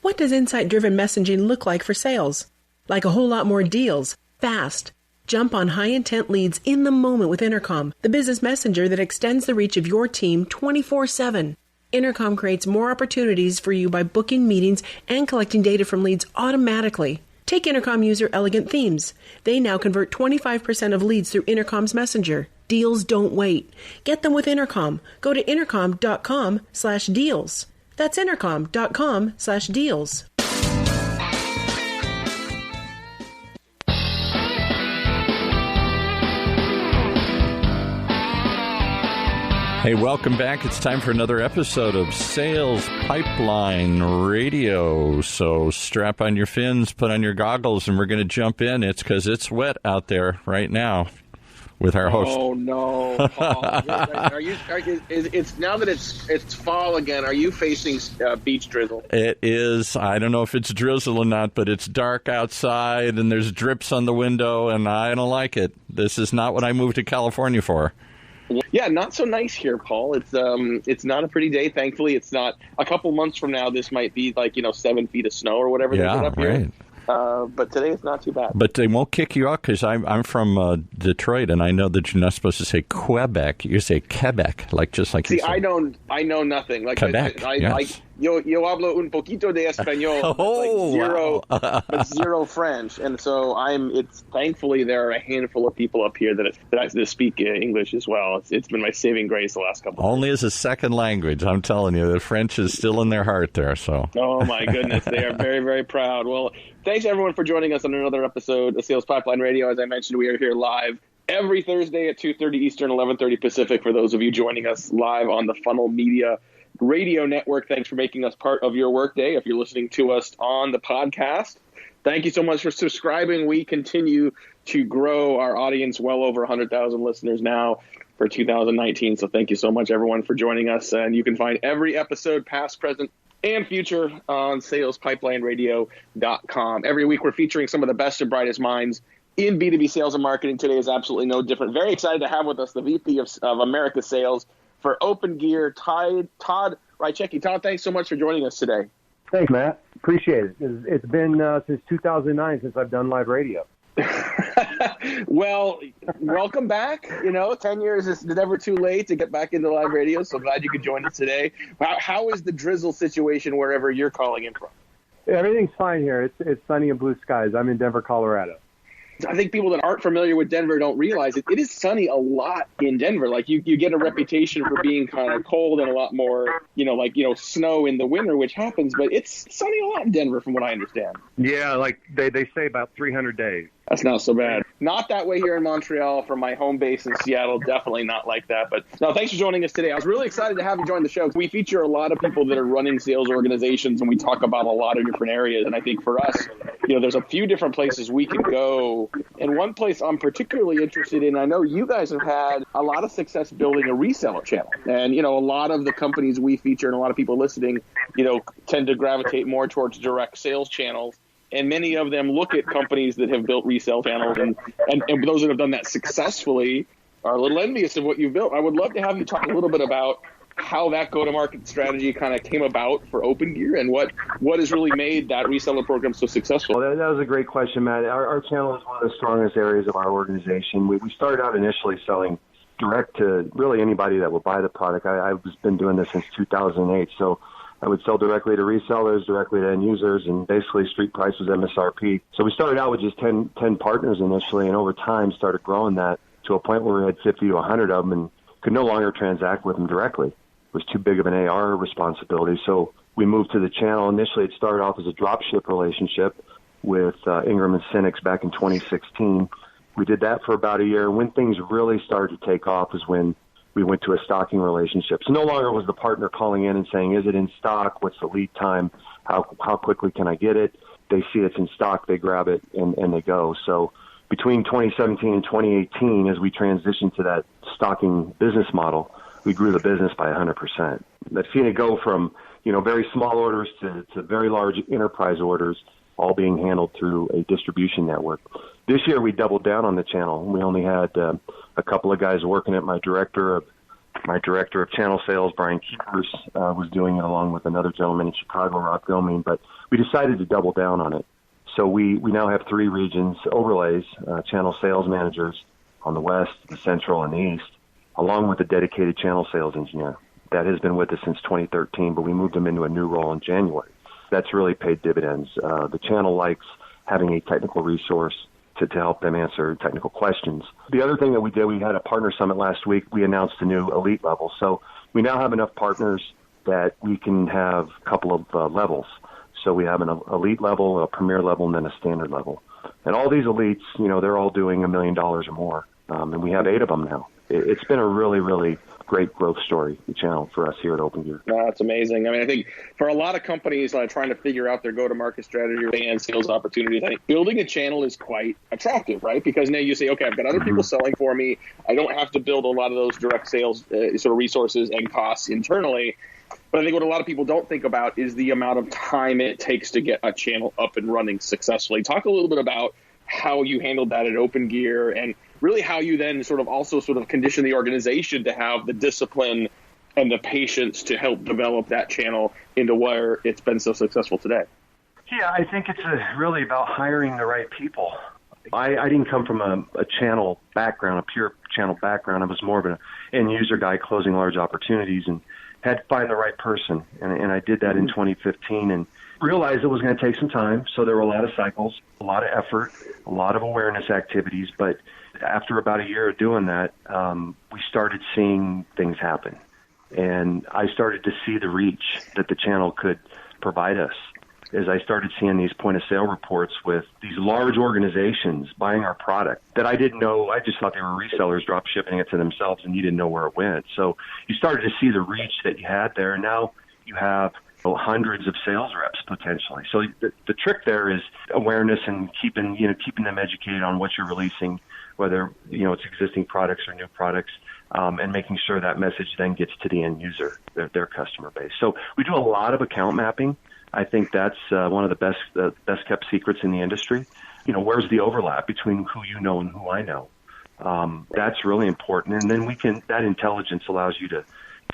What does insight-driven messaging look like for sales? Like a whole lot more deals, fast. Jump on high-intent leads in the moment with Intercom, the business messenger that extends the reach of your team 24/7. Intercom creates more opportunities for you by booking meetings and collecting data from leads automatically. Take Intercom user Elegant Themes. They now convert 25% of leads through Intercom's messenger. Deals don't wait. Get them with Intercom. Go to intercom.com/deals. That's intercom.com/deals. Hey, welcome back. It's time for another episode of Sales Pipeline Radio. So strap on your fins, put on your goggles, and we're going to jump in. It's because it's wet out there right now with our host. Oh, no, Paul. It's now that it's fall again, are you facing beach drizzle? It is. I don't know if it's drizzle or not, but it's dark outside, and there's drips on the window, and I don't like it. This is not what I moved to California for. Yeah, not so nice here, Paul. It's not a pretty day. Thankfully, it's not. A couple months from now, this might be 7 feet of snow or whatever they get up here. But today it's not too bad. But they won't kick you out because I'm from Detroit, and I know that you're not supposed to say Quebec. You say Quebec, just like you say. See, I know nothing. Quebec, yes. Yo hablo un poquito de español, but zero French, and so thankfully there are a handful of people up here that speak English as well. It's been my saving grace the last couple. Only as a second language, I'm telling you, the French is still in their heart there. So. Oh my goodness, they are very, very proud. Well, thanks everyone for joining us on another episode of Sales Pipeline Radio. As I mentioned, we are here live every Thursday at 2:30 Eastern, 11:30 Pacific. For those of you joining us live on the Funnel Media Radio Network, thanks for making us part of your workday. If you're listening to us on the podcast, thank you so much for subscribing. We continue to grow our audience, well over 100,000 listeners now for 2019. So thank you so much, everyone, for joining us. And you can find every episode, past, present, and future, on salespipelineradio.com. Every week, we're featuring some of the best and brightest minds in B2B sales and marketing. Today is absolutely no different. Very excited to have with us the VP of America Sales for Open Gear, Todd Rychecki. Todd, thanks so much for joining us today. Thanks, Matt. Appreciate it. It's been since 2009 since I've done live radio. Well, welcome back. 10 years is never too late to get back into live radio, so glad you could join us today. How is the drizzle situation wherever you're calling in from? Everything's fine here. It's sunny and blue skies. I'm in Denver, Colorado. I think people that aren't familiar with Denver don't realize it. It is sunny a lot in Denver. You get a reputation for being kind of cold and a lot more, snow in the winter, which happens. But it's sunny a lot in Denver, from what I understand. Yeah, they say about 300 days. That's not so bad. Not that way here in Montreal. From my home base in Seattle, definitely not like that. But no, thanks for joining us today. I was really excited to have you join the show. We feature a lot of people that are running sales organizations, and we talk about a lot of different areas. And I think for us, there's a few different places we can go. And one place I'm particularly interested in, I know you guys have had a lot of success building a reseller channel. And, a lot of the companies we feature and a lot of people listening, tend to gravitate more towards direct sales channels. And many of them look at companies that have built resale channels, and those that have done that successfully are a little envious of what you've built. I would love to have you talk a little bit about how that go-to-market strategy kind of came about for Open Gear and what has really made that reseller program so successful. Well, that was a great question, Matt. Our channel is one of the strongest areas of our organization. We started out initially selling direct to really anybody that would buy the product. I've been doing this since 2008, so I would sell directly to resellers, directly to end users, and basically street price was MSRP. So we started out with just 10 partners initially, and over time started growing that to a point where we had 50 to 100 of them and could no longer transact with them directly. It was too big of an AR responsibility. So we moved to the channel. Initially, it started off as a drop ship relationship with Ingram and Synnex back in 2016. We did that for about a year. When things really started to take off is when we went to a stocking relationship. So no longer was the partner calling in and saying, is it in stock? What's the lead time? How quickly can I get it? They see it's in stock, they grab it, and they go. So between 2017 and 2018, as we transitioned to that stocking business model, we grew the business by 100%. That's seen it go from, very small orders to very large enterprise orders, all being handled through a distribution network. This year, we doubled down on the channel. We only had a couple of guys working it. My director of my director of channel sales, Brian Keepers, was doing it along with another gentleman in Chicago, Rob Goming, but we decided to double down on it. So we now have 3 regions, overlays, channel sales managers on the west, the central, and the east, along with a dedicated channel sales engineer. That has been with us since 2013, but we moved him into a new role in January. That's really paid dividends. The channel likes having a technical resource to help them answer technical questions. The other thing that we did, we had a partner summit last week. We announced a new elite level. So we now have enough partners that we can have a couple of levels. So we have an elite level, a premier level, and then a standard level. And all these elites, they're all doing $1 million or more. And we have 8 of them now. It's been a really, really great growth story, the channel, for us here at OpenGear. No, that's amazing. I mean, I think for a lot of companies trying to figure out their go-to-market strategy and sales opportunities, I think building a channel is quite attractive, right? Because now you say, okay, I've got other people selling for me. I don't have to build a lot of those direct sales sort of resources and costs internally. But I think what a lot of people don't think about is the amount of time it takes to get a channel up and running successfully. Talk a little bit about how you handled that at OpenGear and really how you then sort of condition the organization to have the discipline and the patience to help develop that channel into where it's been so successful today. Yeah, I think it's really about hiring the right people. I didn't come from a channel background, a pure channel background. I was more of an end user guy closing large opportunities and had to find the right person. And I did that in 2015 and realized it was going to take some time. So there were a lot of cycles, a lot of effort, a lot of awareness activities. But after about a year of doing that, we started seeing things happen. And I started to see the reach that the channel could provide us as I started seeing these point-of-sale reports with these large organizations buying our product that I didn't know. I just thought they were resellers drop shipping it to themselves, and you didn't know where it went. So you started to see the reach that you had there, and now you have hundreds of sales reps potentially. So the trick there is awareness and keeping them educated on what you're releasing, whether it's existing products or new products, and making sure that message then gets to the end user, their customer base. So we do a lot of account mapping. I think that's one of the best kept secrets in the industry. Where's the overlap between who you know and who I know? That's really important. And then that intelligence allows you to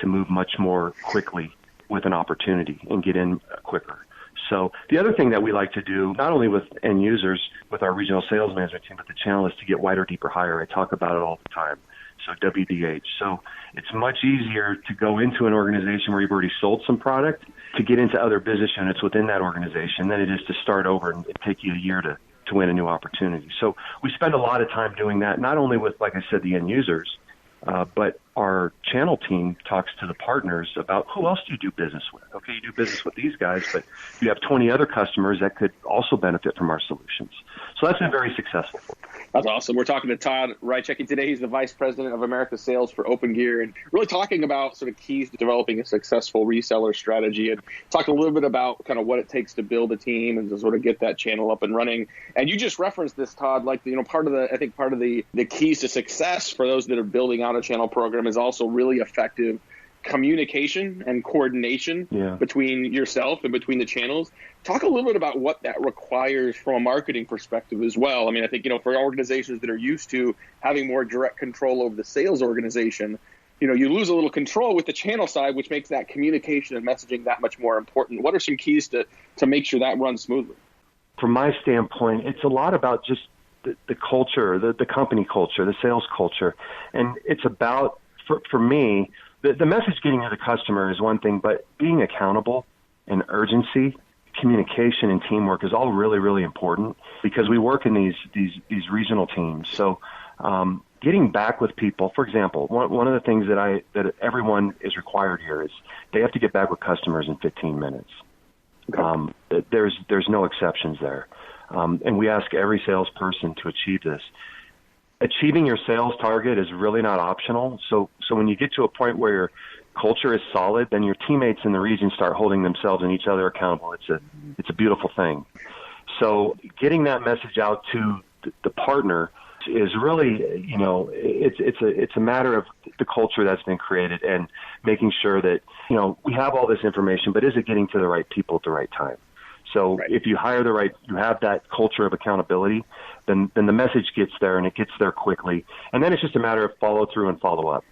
move much more quickly with an opportunity and get in quicker. So the other thing that we like to do, not only with end users, with our regional sales management team, but the channel, is to get wider, deeper, higher. I talk about it all the time. So WDH. So it's much easier to go into an organization where you've already sold some product to get into other business units within that organization than it is to start over and take you a year to win a new opportunity. So we spend a lot of time doing that, not only with, like I said, the end users, but our channel team talks to the partners about who else do you do business with. Okay, you do business with these guys, but you have 20 other customers that could also benefit from our solutions. So that's been very successful. That's awesome. We're talking to Todd Rychecki today. He's the Vice President of America Sales for OpenGear, and really talking about sort of keys to developing a successful reseller strategy, and talked a little bit about kind of what it takes to build a team and to sort of get that channel up and running. And you just referenced this, Todd, like, part of the keys to success for those that are building out a channel program is also really effective communication and coordination between yourself and between the channels. Talk a little bit about what that requires from a marketing perspective as well. I mean, I think, for organizations that are used to having more direct control over the sales organization, you lose a little control with the channel side, which makes that communication and messaging that much more important. What are some keys to make sure that runs smoothly? From my standpoint, it's a lot about just the culture, the company culture, the sales culture. And it's about, for me, the message getting to the customer is one thing, but being accountable and urgency, communication and teamwork is all really, really important because we work in these regional teams. So getting back with people, for example, one of the things that everyone is required here is they have to get back with customers in 15 minutes. Okay. There's no exceptions there. And we ask every salesperson to achieve this. Achieving your sales target is really not optional. So when you get to a point where your culture is solid, then your teammates in the region start holding themselves and each other accountable. It's a beautiful thing. So getting that message out to the partner is really, it's a matter of the culture that's been created and making sure that, we have all this information, but is it getting to the right people at the right time? So if you you have that culture of accountability, then the message gets there and it gets there quickly. And then it's just a matter of follow through and follow up.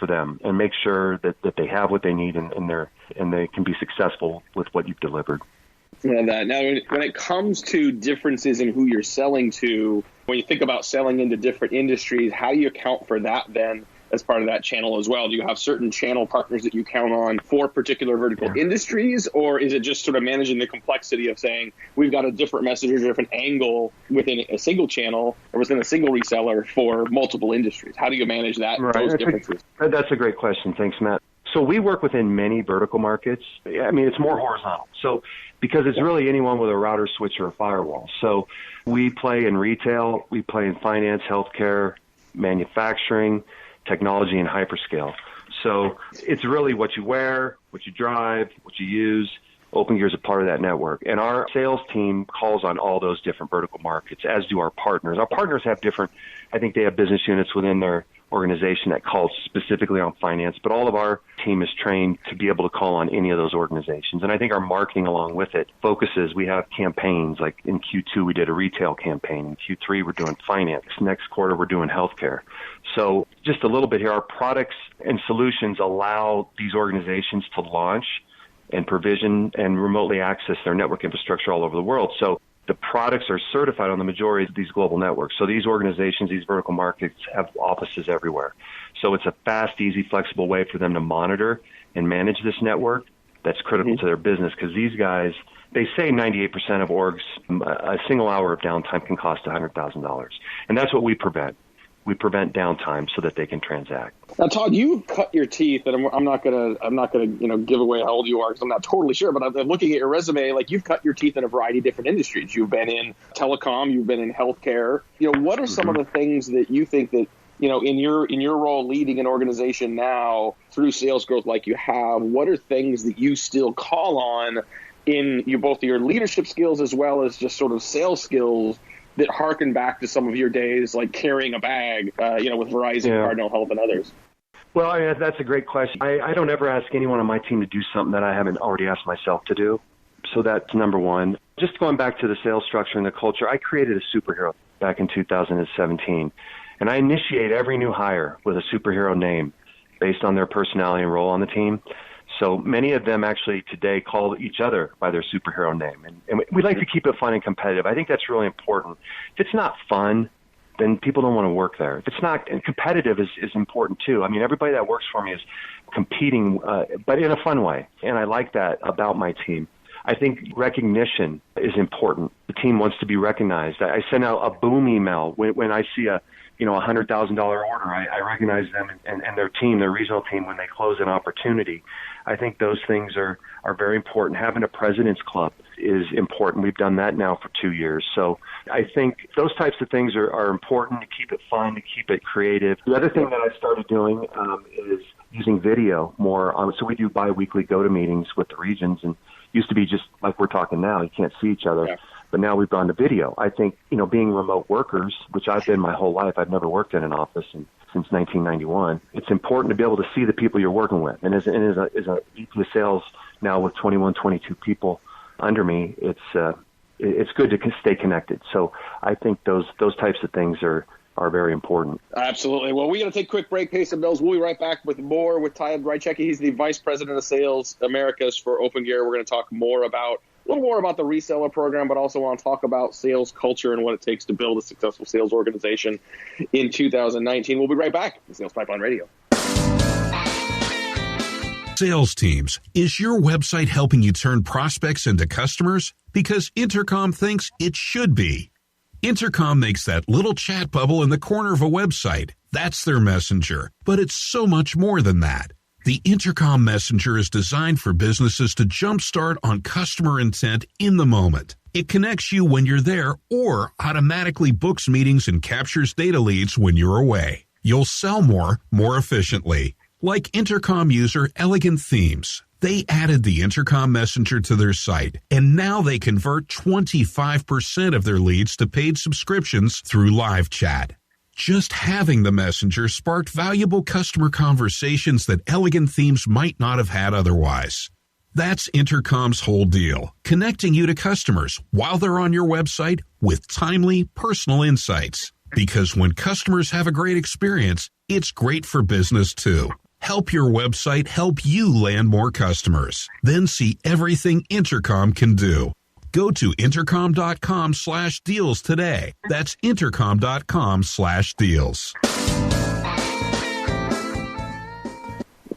for them and make sure that they have what they need and they can be successful with what you've delivered. Now, when it comes to differences in who you're selling to, when you think about selling into different industries, how do you account for that then as part of that channel as well? Do you have certain channel partners that you count on for particular vertical industries, or is it just sort of managing the complexity of saying we've got a different message or a different angle within a single channel or within a single reseller for multiple industries? How do you manage that, those differences? That's a great question. Thanks, Matt. So we work within many vertical markets. I mean, it's more horizontal. So because it's really anyone with a router, switch, or a firewall. So we play in retail, we play in finance, healthcare, manufacturing, technology, and hyperscale. So it's really what you wear, what you drive, what you use. OpenGear is a part of that network. And our sales team calls on all those different vertical markets, as do our partners. Our partners have different, I think they have business units within their organization that calls specifically on finance, but all of our team is trained to be able to call on any of those organizations. And I think our marketing along with it focuses. We have campaigns, like in Q2 we did a retail campaign. In Q3 we're doing finance. Next quarter we're doing healthcare. So just a little bit here, our products and solutions allow these organizations to launch and provision and remotely access their network infrastructure all over the world. So the products are certified on the majority of these global networks. So these organizations, these vertical markets have offices everywhere. So it's a fast, easy, flexible way for them to monitor and manage this network that's critical to their business, because these guys, they say 98% of orgs, a single hour of downtime can cost $100,000. And that's what we prevent. We prevent downtime so that they can transact. Now, Todd, you cut your teeth, and I'm not gonna give away how old you are because I'm not totally sure. But I'm looking at your resume, like you've cut your teeth in a variety of different industries. You've been in telecom, you've been in healthcare. What are some of the things that you think that in your role leading an organization now through sales growth like you have? What are things that you still call on in both your leadership skills as well as just sort of sales skills that harken back to some of your days, like carrying a bag, with Verizon, Cardinal Health, and others? Well, that's a great question. I don't ever ask anyone on my team to do something that I haven't already asked myself to do. So that's number one. Just going back to the sales structure and the culture, I created a superhero back in 2017. And I initiate every new hire with a superhero name based on their personality and role on the team. So many of them actually today call each other by their superhero name. And we like to keep it fun and competitive. I think that's really important. If it's not fun, then people don't want to work there. If it's not, and competitive is important too. I mean, everybody that works for me is competing, but in a fun way. And I like that about my team. I think recognition is important. The team wants to be recognized. I send out a boom email when I see a $100,000 order. I recognize them and their team, their regional team, when they close an opportunity. I think those things are very important. Having a president's club is important. We've done that now for 2 years. So I think those types of things are important to keep it fun, to keep it creative. The other thing that I started doing is using video more. So we do bi-weekly go-to meetings with the regions, and used to be just like we're talking now. You can't see each other. Yeah. But now we've gone to video. I think, being remote workers, which I've been my whole life, I've never worked in an office since 1991. It's important to be able to see the people you're working with. And as a VP of sales now with 21, 22 people under me, it's good to stay connected. So I think those types of things are very important. Absolutely. Well, we're going to take a quick break, pay some bills. We'll be right back with more with Todd Rychecki. He's the Vice President of Sales Americas for OpenGear. We're going to talk a little more about the reseller program, but also want to talk about sales culture and what it takes to build a successful sales organization in 2019. We'll be right back with Sales Pipeline Radio. Sales teams, is your website helping you turn prospects into customers? Because Intercom thinks it should be. Intercom makes that little chat bubble in the corner of a website. That's their messenger, but it's so much more than that. The Intercom Messenger is designed for businesses to jumpstart on customer intent in the moment. It connects you when you're there or automatically books meetings and captures data leads when you're away. You'll sell more efficiently. Like Intercom user Elegant Themes. They added the Intercom Messenger to their site, and now they convert 25% of their leads to paid subscriptions through live chat. Just having the messenger sparked valuable customer conversations that Elegant Themes might not have had otherwise. That's Intercom's whole deal, connecting you to customers while they're on your website with timely, personal insights. Because when customers have a great experience, it's great for business too. Help your website help you land more customers. Then see everything Intercom can do. Go to intercom.com/deals today. That's intercom.com/deals.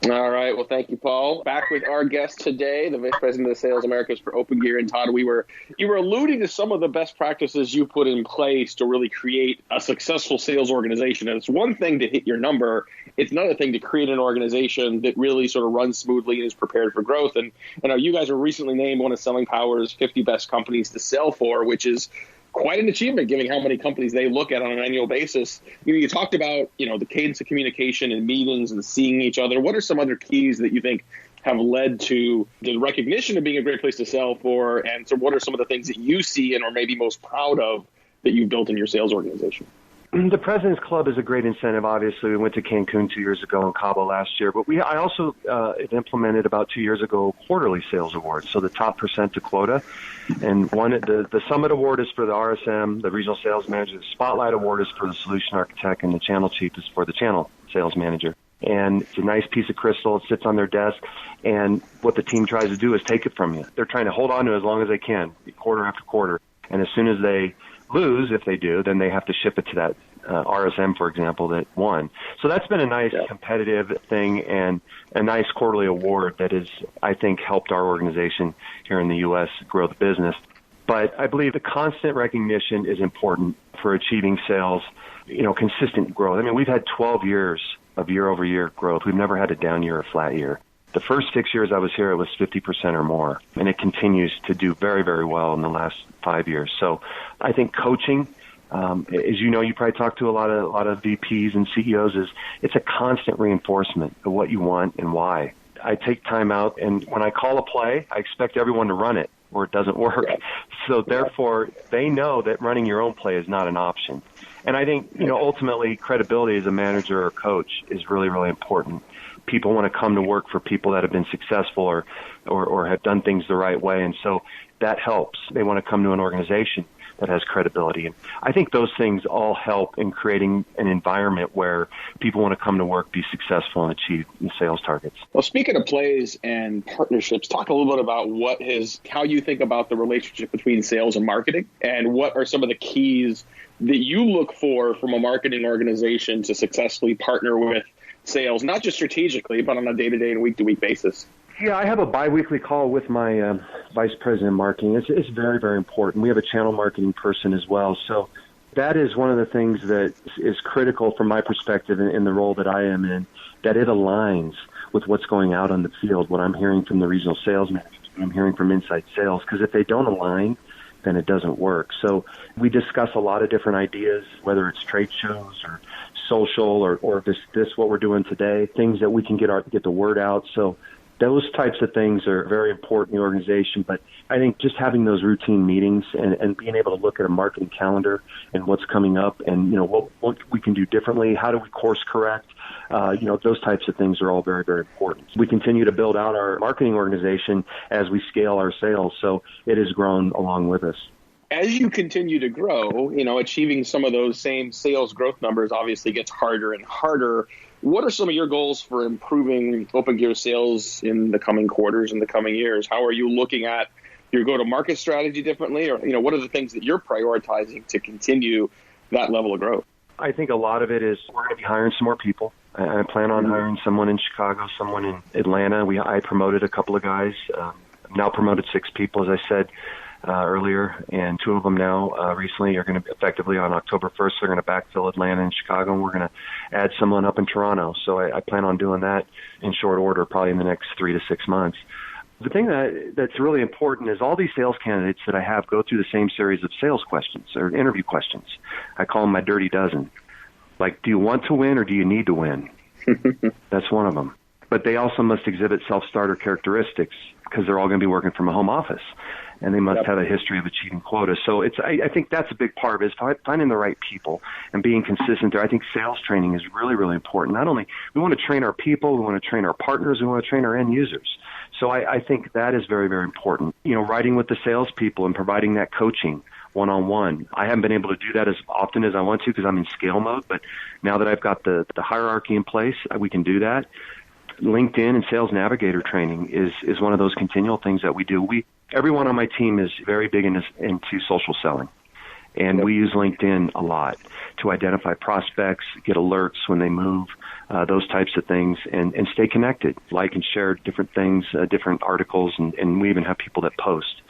All right. Well, thank you, Paul. Back with our guest today, the Vice President of Sales Americas for Opengear. And Todd, you were alluding to some of the best practices you put in place to really create a successful sales organization. And it's one thing to hit your number. It's another thing to create an organization that really sort of runs smoothly and is prepared for growth. And you guys were recently named one of Selling Power's 50 best companies to sell for, which is quite an achievement given how many companies they look at on an annual basis. You talked about, the cadence of communication and meetings and seeing each other. What are some other keys that you think have led to the recognition of being a great place to sell for? And so what are some of the things that you see and are maybe most proud of that you've built in your sales organization? The President's Club is a great incentive. Obviously, we went to Cancun 2 years ago and Cabo last year, but I also implemented about 2 years ago quarterly sales awards. So the top percent to quota, and the Summit Award is for the RSM, the regional sales manager. The Spotlight Award is for the solution architect, and the Channel Chief is for the channel sales manager. And it's a nice piece of crystal. It sits on their desk, and what the team tries to do is take it from you. They're trying to hold on to it as long as they can, quarter after quarter. And as soon as they lose, if they do, then they have to ship it to that RSM, for example, that won. So that's been a nice competitive thing and a nice quarterly award that has, I think, helped our organization here in the U.S. grow the business. But I believe the constant recognition is important for achieving sales, consistent growth. I mean, we've had 12 years of year-over-year growth. We've never had a down year or a flat year. The first 6 years I was here, it was 50% or more, and it continues to do very, very well in the last 5 years. So I think coaching, as you know, you probably talk to a lot of VPs and CEOs, it's a constant reinforcement of what you want and why. I take time out, and when I call a play, I expect everyone to run it or it doesn't work. So therefore, they know that running your own play is not an option. And I think, ultimately credibility as a manager or coach is really, really important. People want to come to work for people that have been successful or have done things the right way. And so that helps. They want to come to an organization that has credibility. And I think those things all help in creating an environment where people want to come to work, be successful, and achieve the sales targets. Well, speaking of plays and partnerships, talk a little bit about how you think about the relationship between sales and marketing, and what are some of the keys that you look for from a marketing organization to successfully partner with sales, not just strategically, but on a day-to-day and week-to-week basis. Yeah, I have a biweekly call with my vice president of marketing. It's very, very important. We have a channel marketing person as well. So that is one of the things that is critical from my perspective in the role that I am in, that it aligns with what's going out on the field, what I'm hearing from the regional sales managers, what I'm hearing from inside sales, because if they don't align, then it doesn't work. So we discuss a lot of different ideas, whether it's trade shows or social or this what we're doing today, things that we can get the word out. So those types of things are very important in the organization. But I think just having those routine meetings and being able to look at a marketing calendar and what's coming up and, what we can do differently, how do we course correct, those types of things are all very, very important. We continue to build out our marketing organization as we scale our sales. So it has grown along with us. As you continue to grow, achieving some of those same sales growth numbers obviously gets harder and harder. What are some of your goals for improving Opengear sales in the coming quarters and the coming years? How are you looking at your go-to-market strategy differently? Or, what are the things that you're prioritizing to continue that level of growth? I think a lot of it is we're going to be hiring some more people. I plan on hiring someone in Chicago, someone in Atlanta. I promoted a couple of guys. I've now promoted 6 people, as I said earlier, and 2 of them now recently are going to effectively on October 1st, they're going to backfill Atlanta and Chicago, and we're going to add someone up in Toronto. So I plan on doing that in short order, probably in the next 3 to 6 months. The thing that's really important is all these sales candidates that I have go through the same series of sales questions or interview questions. I call them my dirty dozen. Like, do you want to win or do you need to win? That's one of them. But they also must exhibit self-starter characteristics because they're all going to be working from a home office. And they must have a history of achieving quotas. So I think that's a big part of it, is finding the right people and being consistent there. I think sales training is really, really important. Not only we want to train our people, we want to train our partners, we want to train our end users. So I think that is very, very important. Writing with the salespeople and providing that coaching one-on-one. I haven't been able to do that as often as I want to because I'm in scale mode. But now that I've got the hierarchy in place, we can do that. LinkedIn and Sales Navigator training is one of those continual things that we do. Everyone on my team is very big into social selling. And we use LinkedIn a lot to identify prospects, get alerts when they move, those types of things, and stay connected, like and share different things, different articles, and we even have people that post.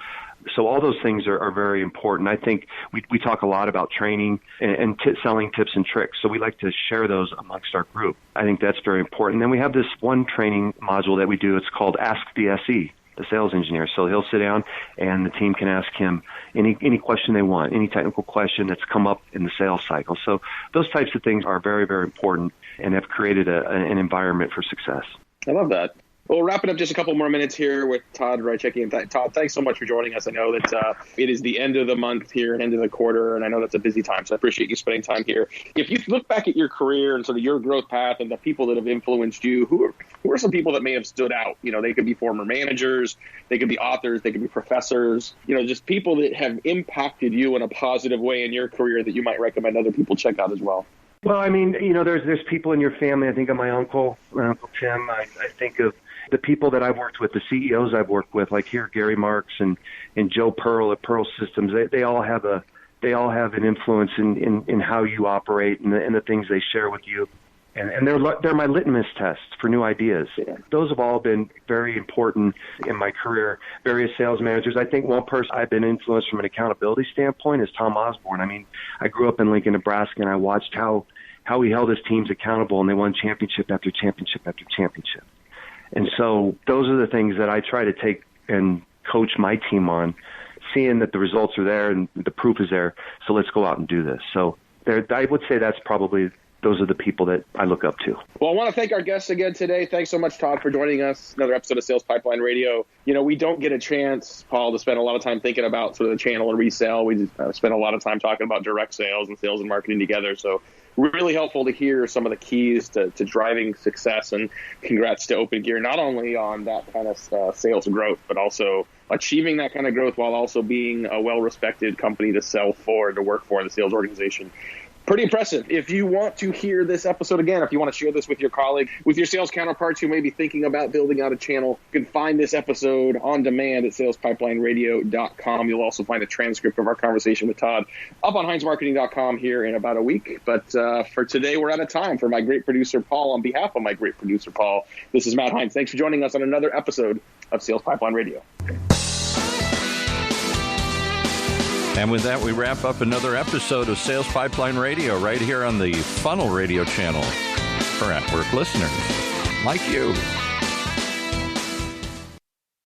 So all those things are very important. I think we talk a lot about training and selling tips and tricks, so we like to share those amongst our group. I think that's very important. And then we have this one training module that we do. It's called Ask the SE, the sales engineer. So he'll sit down and the team can ask him any question they want, any technical question that's come up in the sales cycle. So those types of things are very, very important and have created an environment for success. I love that. Well, wrapping up just a couple more minutes here with Todd Rychecki. And Todd, thanks so much for joining us. I know that it is the end of the month here and end of the quarter, and I know that's a busy time, so I appreciate you spending time here. If you look back at your career and sort of your growth path and the people that have influenced you, who are some people that may have stood out? You know, they could be former managers, they could be authors, they could be professors, you know, just people that have impacted you in a positive way in your career that you might recommend other people check out as well. Well, I mean, you know, there's people in your family. I think of my Uncle Tim. I think of the people that I've worked with, the CEOs I've worked with, like here, Gary Marks and Joe Pearl at Pearl Systems. They all have an influence in how you operate and the things they share with you. And they're my litmus tests for new ideas. Those have all been very important in my career. Various sales managers. I think one person I've been influenced from an accountability standpoint is Tom Osborne. I mean, I grew up in Lincoln, Nebraska, and I watched how he held his teams accountable, and they won championship after championship after championship. And so those are the things that I try to take and coach my team on, seeing that the results are there and the proof is there. So let's go out and do this. So I would say those are the people that I look up to. Well, I want to thank our guests again today. Thanks so much, Todd, for joining us. Another episode of Sales Pipeline Radio. You know, we don't get a chance, Paul, to spend a lot of time thinking about sort of the channel and resale. We spend a lot of time talking about direct sales and sales and marketing together. So really helpful to hear some of the keys to driving success, and congrats to Open Gear, not only on that kind of sales growth, but also achieving that kind of growth while also being a well-respected company to sell for, to work for in the sales organization. Pretty impressive. If you want to hear this episode again, if you want to share this with your colleague, with your sales counterparts who may be thinking about building out a channel, you can find this episode on demand at salespipelineradio.com. You'll also find a transcript of our conversation with Todd up on HeinzMarketing.com here in about a week. But for today, we're out of time. For my great producer, Paul, on behalf of my great producer, Paul, this is Matt Heinz. Thanks for joining us on another episode of Sales Pipeline Radio. And with that, we wrap up another episode of Sales Pipeline Radio right here on the Funnel Radio channel for at-work listeners like you.